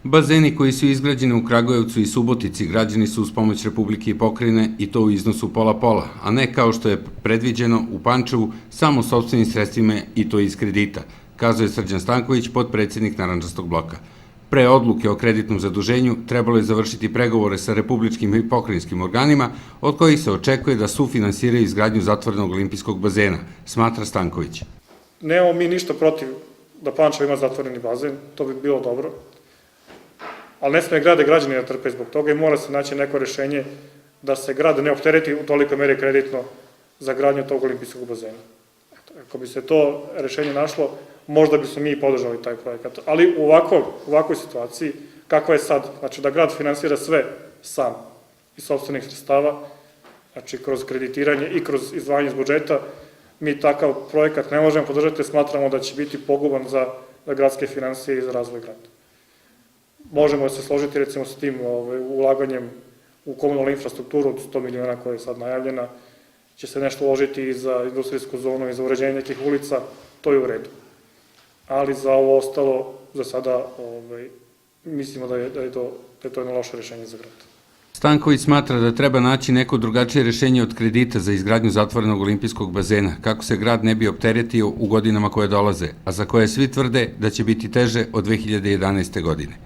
Bazeni koji su izgrađeni u Kragujevcu i Subotici građeni su uz pomoć Republike i pokrajine i to u iznosu pola-pola, a ne kao što je predviđeno u Pančevu samo sopstvenim sredstvima i to iz kredita, kazao je Srđan Stanković, potpredsednik Narandžastog bloka. Pre odluke o kreditnom zaduženju trebalo je završiti pregovore sa republičkim i pokrajinskim organima, od kojih se očekuje da sufinansiraju izgradnju zatvorenog olimpijskog bazena, smatra Stanković. Nemamo mi ništa protiv da Pančevo ima zatvoreni bazen, to bi bilo dobro, ali ne sme grad i građani da trpe zbog toga i mora se naći neko rešenje da se grad ne optereti u toliko meri kreditno za gradnju tog olimpijskog bazena. Ako bi se to rešenje našlo, možda bi se mi podržali taj projekat. Ali u ovakvoj situaciji, kakva je sad, znači da grad finansira sve sam iz sopstvenih sredstava, znači kroz kreditiranje i kroz izdvajanje iz budžeta, mi takav projekat ne možemo podržati, smatramo da će biti poguban za gradske finansije i za razvoj grada. Možemo se složiti recimo s tim ulaganjem u komunalnu infrastrukturu od 100 miliona koja je sad najavljena, će se nešto uložiti i za industrijsku zonu i za uređenje nekih ulica, to je u redu. Ali za ovo ostalo, za sada, mislimo da je to jedno loše rešenje za grad. Stanković smatra da treba naći neko drugačije rešenje od kredita za izgradnju zatvorenog olimpijskog bazena, kako se grad ne bi opteretio u godinama koje dolaze, a za koje svi tvrde da će biti teže od 2011. godine.